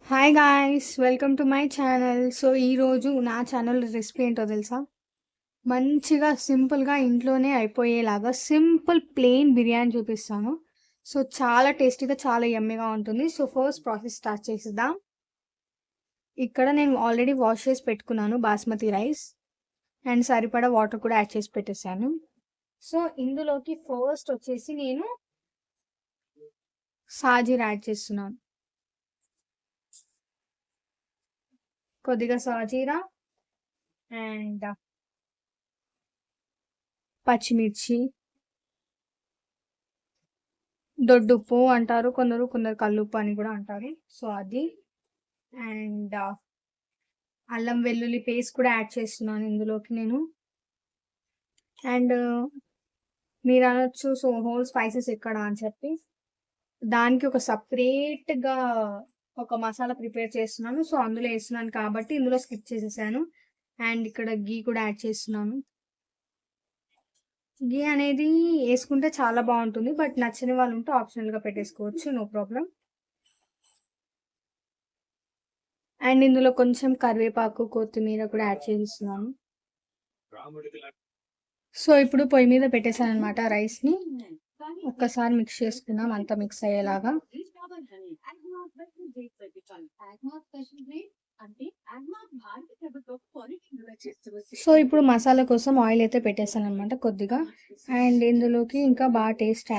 Hi guys! Welcome to my channel. So, ఈరోజు నా channel recipe ఏంటో తెలుసా? మంచిగా సింపుల్‌గా ఇంట్లోనే అయిపోయేలాగా సింపుల్ ప్లెయిన్ బిర్యానీ చూపిస్తాను. సో, చాలా టేస్టీగా, చాలా యమ్మీగా ఉంటుంది. సో, ఫస్ట్ ప్రాసెస్ స్టార్ట్ చేసేద్దాం. ఇక్కడ నేను ఆల్రెడీ వాష్ చేసి పెట్టుకున్నాను బాస్మతి రైస్. అండ్ సరిపడా వాటర్ కూడా యాడ్ చేసి పెట్టేసాను. సో, ఇందులోకి ఫస్ట్ వచ్చేసి నేను సాజీర యాడ్ చేస్తున్నాను. కొద్దిగా సాజీర అండ్ పచ్చిమిర్చి, దొడ్డుప్పు అంటారు కొందరు, కొందరు కల్లుప్పు అని కూడా అంటారు. సో, అది అండ్ అల్లం వెల్లుల్లి పేస్ట్ కూడా యాడ్ చేస్తున్నాను ఇందులోకి నేను. అండ్ మీరు అనొచ్చు, సో హోల్ స్పైసెస్ ఎక్కడ అని చెప్పి. దానికి ఒక సపరేట్‌గా ఒక మసాలా ప్రిపేర్ చేస్తున్నాను. సో, అందులో ఏస్తున్నాను కాబట్టి ఇందులో స్కిప్ చేసేసాను. అండ్ ఇక్కడ ఘీ కూడా యాడ్ చేస్తున్నాను. ఘీ అనేది ఏసుకుంటే చాలా బావుంటుంది. బట్ నచ్చని వాళ్ళు ఉంటే ఆప్షనల్‌గా పెట్టేసుకోవచ్చు. No problem. అండ్ ఇందులో కొంచెం కరివేపాకు, కొత్తిమీర కూడా యాడ్ చేసేస్తున్నాను. సో, ఇప్పుడు పొయ్యి మీద పెట్టేసాననమాట రైస్‌ని. ఒక్కసారి మిక్స్ చేసుకుందాం అంతా మిక్స్ అయ్యేలాగా. సో, ఇప్పుడు మసాలా కోసం ఆయిల్ అయితే పెట్టేసాననమాట కొద్దిగా. అండ్ ఇందులోకి ఇంకా బాగా టేస్ట్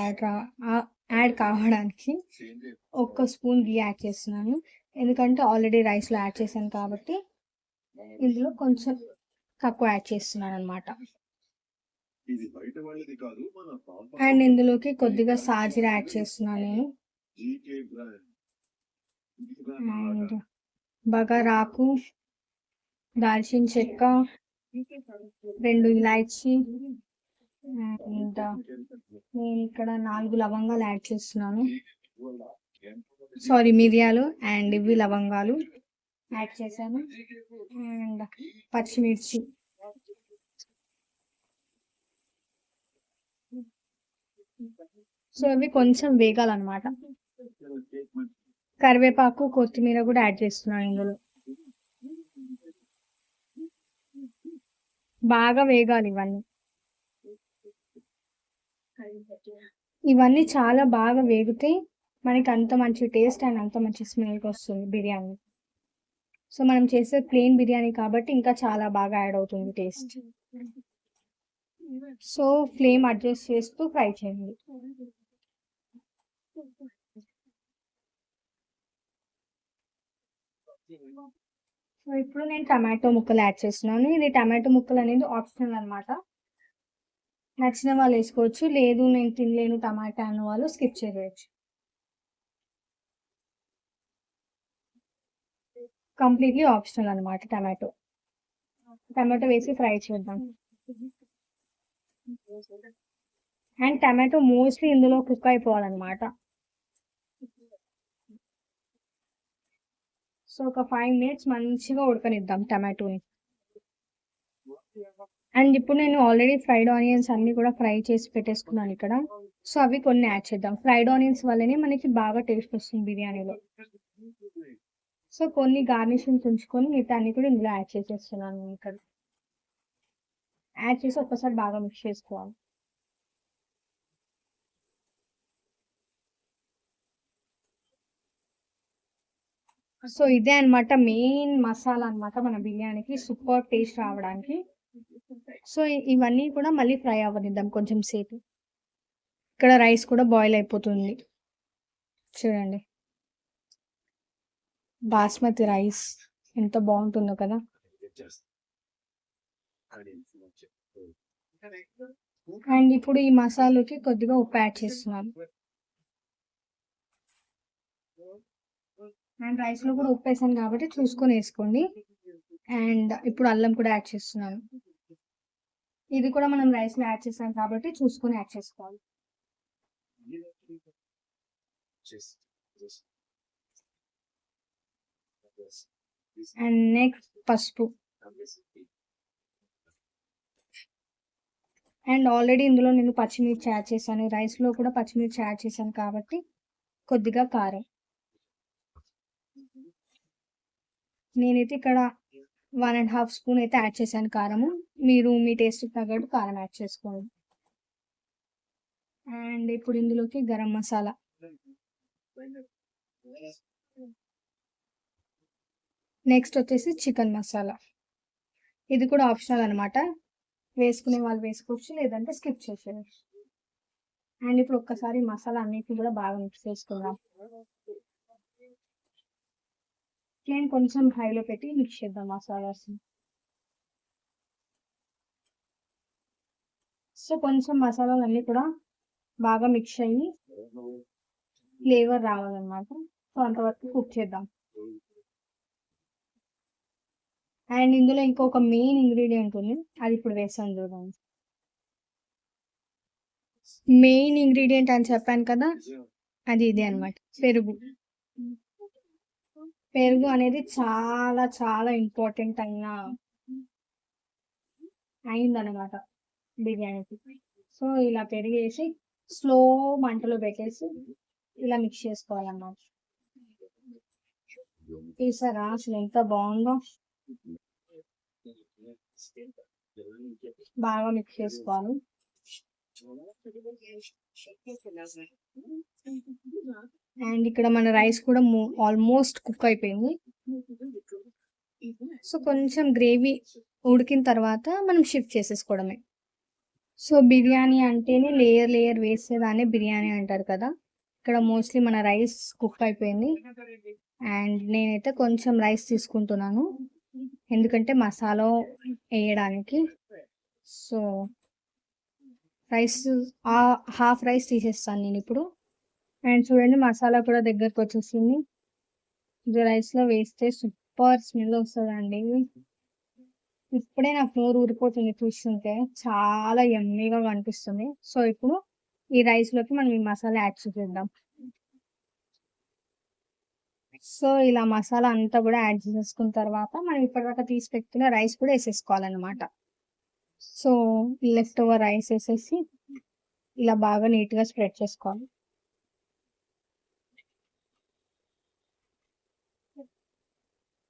యాడ్ కావడానికి ఒక్క స్పూన్ ఘీ యాడ్ చేస్తున్నాను. ఎందుకంటే ఆల్రెడీ రైస్‌లో యాడ్ చేశాను కాబట్టి ఇందులో కొంచెం తక్కువ యాడ్ చేస్తున్నాననమాట. అండ్ ఇందులోకి కొద్దిగా సాజీర యాడ్ చేస్తున్నాను నేను. అండ్ బగారాకు, దాల్చిన చెక్క, 2 ఇలాయచి అండ్ నేను ఇక్కడ 4 లవంగాలు యాడ్ చేస్తున్నాను. సారీ, మిరియాలు అండ్ ఇవి లవంగాలు యాడ్ చేశాను. అండ్ పచ్చిమిర్చి. సో, ఇవి కొంచెం వేగాలన్నమాట. కరివేపాకు, కొత్తిమీర కూడా యాడ్ చేస్తున్నాను ఇందులో. బాగా వేగాలి ఇవన్నీ. ఇవన్నీ చాలా బాగా వేగితే మనకి అంత మంచి టేస్ట్ అండ్ అంత మంచి స్మెల్‌గా వస్తుంది బిర్యానీ. సో, మనం చేసే ప్లెయిన్ బిర్యానీ కాబట్టి ఇంకా చాలా బాగా యాడ్ అవుతుంది టేస్ట్. సో, ఫ్లేమ్ అడ్జస్ట్ చేస్తూ ఫ్రై చేయండి. సో, ఇప్పుడు నేను టమాటో ముక్కలు యాడ్ చేస్తున్నాను. ఇది టమాటో ముక్కలు అనేది ఆప్షనల్ అనమాట. నచ్చిన వాళ్ళు వేసుకోవచ్చు. లేదు నేను తినలేను టమాటా అన్న వాళ్ళు స్కిప్ చేయవచ్చు. కంప్లీట్‌లీ ఆప్షనల్ అనమాట టమాటో. టమాటో వేసి ఫ్రై చేద్దాం. అండ్ టమాటో మోస్ట్‌లీ ఇందులో కుక్ అయిపోవాలన్నమాట. సో, ఒక 5 మినిట్స్ మంచిగా ఉడకనిద్దాం టమాటోని. అండ్ ఇప్పుడు నేను ఆల్రెడీ ఫ్రైడ్ ఆనియన్స్ అన్నీ కూడా ఫ్రై చేసి పెట్టేసుకున్నాను ఇక్కడ. సో, అవి కొన్ని యాడ్ చేద్దాం. ఫ్రైడ్ ఆనియన్స్ వల్లనే మనకి బాగా టేస్ట్ వస్తుంది బిర్యానీలో. సో, కొన్ని గార్నిషింగ్స్ ఉంచుకొని మిగతా అన్ని కూడా ఇందులో యాడ్ చేసేస్తున్నాను ఇక్కడ. యాడ్ చేసి ఒక్కసారి బాగా మిక్స్ చేసుకోవాలి. సో, ఇదే అనమాట మెయిన్ మసాలా అనమాట మన బిర్యానీకి సూపర్ టేస్ట్ రావడానికి. సో, ఇవన్నీ కూడా మళ్ళీ ఫ్రై అవ్వనిద్దాం కొంచెం సేపు. ఇక్కడ రైస్ కూడా బాయిల్ అయిపోతుంది. చూడండి. బాస్మతి రైస్ ఎంత బాగుంటుందో కదా! అండ్ ఇప్పుడు ఈ మసాలాకి కొద్దిగా ఉప్పు యాడ్ చేస్తున్నాను. అండ్ రైస్‌లో కూడా ఉప్పేసాను కాబట్టి చూసుకొని ఏసుకోండి. అండ్ ఇప్పుడు అల్లం కూడా యాడ్ చేస్తున్నాను. ఇది కూడా మనం రైస్‌లో యాడ్ చేసాం కాబట్టి చూసుకొని యాడ్ చేసుకోవాలి. అండ్ నెక్స్ట్ పసుపు. అండ్ ఆల్రెడీ ఇందులో నేను పచ్చిమిర్చి యాడ్ చేశాను. రైస్‌లో కూడా పచ్చిమిర్చి యాడ్ చేశాను కాబట్టి కొద్దిగా కారం. నేనైతే ఇక్కడ 1½ స్పూన్ అయితే యాడ్ చేశాను కారము. మీరు మీ టేస్ట్‌కి తగ్గట్టు కారం యాడ్ చేసుకోండి. అండ్ ఇప్పుడు ఇందులోకి గరం మసాలా. నెక్స్ట్ వచ్చేసి చికెన్ మసాలా. ఇది కూడా ఆప్షనల్ అనమాట. వేసుకునే వాళ్ళు వేసుకోవచ్చు, లేదంటే స్కిప్ చేసేయచ్చు. అండ్ ఇప్పుడు ఒక్కసారి మసాలా అన్నిటిని కూడా బాగా మిక్స్ చేసుకుందాం. ఫ్లేమ్ కొంచెం హైలో పెట్టి మిక్స్ చేద్దాం మసాలాస్. సో కొంచెం మసాలాలు అన్నీ కూడా బాగా మిక్స్ అయ్యి ఫ్లేవర్ రావాలన్నమాట. సో అంతవరకు కుక్ చేద్దాం. అండ్ ఇందులో ఇంకొక మెయిన్ ఇంగ్రీడియంట్ ఉంది, అది ఇప్పుడు వేసాను చూడండి. మెయిన్ ఇంగ్రీడియంట్ అని చెప్పాను కదా, అది ఇదే అనమాట, పెరుగు. పెరుగు అనేది చాలా చాలా ఇంపార్టెంట్ అయిందనమాట బిర్యానీకి. సో ఇలా పెరిగేసి స్లో మంటలో పెట్టేసి ఇలా మిక్స్ చేసుకోవాలన్నమాట. చూసారా అసలు ఎంత బాగుందో. బాగా మిక్స్ చేసుకోవాలి. అండ్ ఇక్కడ మన రైస్ కూడా ఆల్మోస్ట్ కుక్ అయిపోయింది. సో కొంచెం గ్రేవీ ఉడికిన తర్వాత మనం షిఫ్ట్ చేసేసుకోవడమే. సో బిర్యానీ అంటేనే లేయర్ లేయర్ వేసేదాన్ని బిర్యానీ అంటారు కదా. ఇక్కడ మోస్ట్లీ మన రైస్ కుక్ అయిపోయింది. అండ్ నేనైతే కొంచెం రైస్ తీసుకుంటున్నాను, ఎందుకంటే మసాలా వేయడానికి. సో రైస్ హాఫ్ రైస్ తీసేస్తాను నేను ఇప్పుడు. అండ్ చూడండి మసాలా కూడా దగ్గరకు వచ్చేసింది. ఇది రైస్లో వేస్తే సూపర్ స్మెల్ వస్తుందండి. ఇప్పుడే నాకు నోరు ఊరిపోతుంది చూస్తుంటే, చాలా యమ్మీగా కనిపిస్తుంది. సో ఇప్పుడు ఈ రైస్లోకి మనం ఈ మసాలా యాడ్ చేసేద్దాం. సో ఇలా మసాలా అంతా కూడా యాడ్ చేసేసుకున్న తర్వాత మనం ఇప్పటిదాకా తీసి పెట్టుకున్న రైస్ కూడా వేసేసుకోవాలన్నమాట. సో లెఫ్ట్ ఓవర్ రైస్ వేసేసి ఇలా బాగా నీట్గా స్ప్రెడ్ చేసుకోవాలి.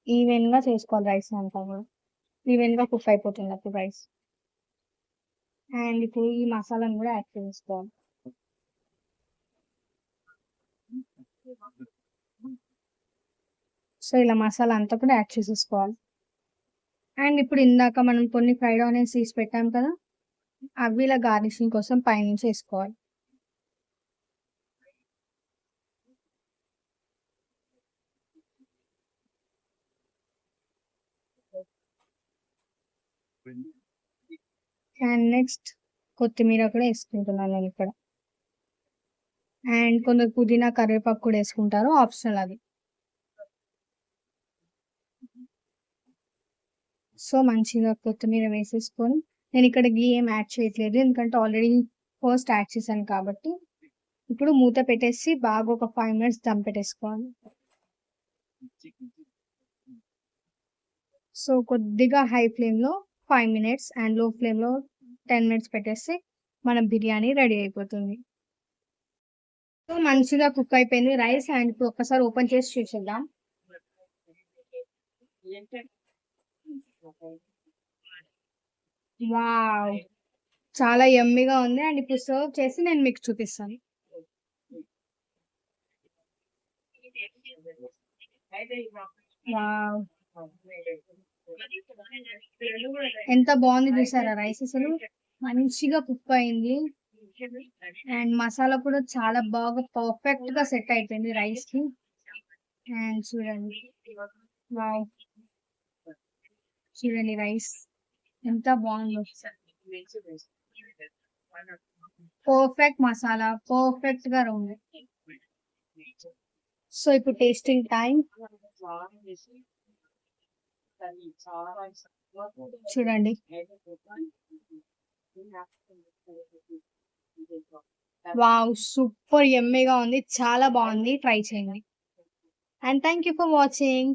ఈవెన్గా చేసుకోవాలి రైస్ అంతా కూడా. ఈవెన్గా కుక్ అయిపోతుంది అప్పుడు రైస్. అండ్ ఇప్పుడు ఈ మసాలాను కూడా యాడ్ చేసుకోవాలి. సో ఇలా మసాలా అంతా కూడా యాడ్ చేసేసుకోవాలి. అండ్ ఇప్పుడు ఇందాక మనం కొన్ని ఫ్రైడ్ ఆనియన్స్ తీసి పెట్టాం కదా, అవి ఇలా గార్నిషింగ్ కోసం పైనుంచి వేసుకోవాలి. అండ్ నెక్స్ట్ కొత్తిమీర కూడా వేసుకుంటున్నాను నేను ఇక్కడ. అండ్ కొందరు పుదీనా కరివేపాకు కూడా వేసుకుంటారు, ఆప్షనల్ అది. సో మంచిగా కొత్తిమీర వేసేసుకొని, నేను ఇక్కడ గీ ఏం యాడ్ చేయట్లేదు, ఎందుకంటే ఆల్రెడీ ఫస్ట్ యాడ్ చేశాను కాబట్టి. ఇప్పుడు మూత పెట్టేసి బాగా ఒక 5 minutes దమ్ పెట్టేసుకోవాలి. సో కొద్దిగా హై ఫ్లేమ్లో 5 minutes అండ్ లో ఫ్లేమ్లో 10 minutes పెట్టేస్తే మన బిర్యానీ రెడీ అయిపోతుంది. సో మంచిగా కుక్ అయిపోయింది రైస్. అండ్ ఇప్పుడు ఒక్కసారి ఓపెన్ చేసి చూసేద్దాం. వావ్, చాలా యమ్మీగా ఉంది. అండ్ ఇప్పుడు సర్వ్ చేసి నేను మీకు చూపిస్తాను. వావ్, ఎంత బాగుంది చూసారా రైస్. అసలు మంచిగా కుక్ అయింది. అండ్ మసాలా కూడా చాలా బాగా పర్ఫెక్ట్ గా సెట్ అయిపోయింది రైస్ కి. అండ్ చూడండి, వావ్, చూడండి రైస్ ఎంత బాగుందో. పర్ఫెక్ట్ మసాలా, పర్ఫెక్ట్ గా ఉంది. సో ఇప్పుడు టేస్టింగ్ టైం. చూడండి, వావ్, సూపర్ యమ్మీగా ఉంది, చాలా బాగుంది. ట్రై చేయండి. And thank you for watching.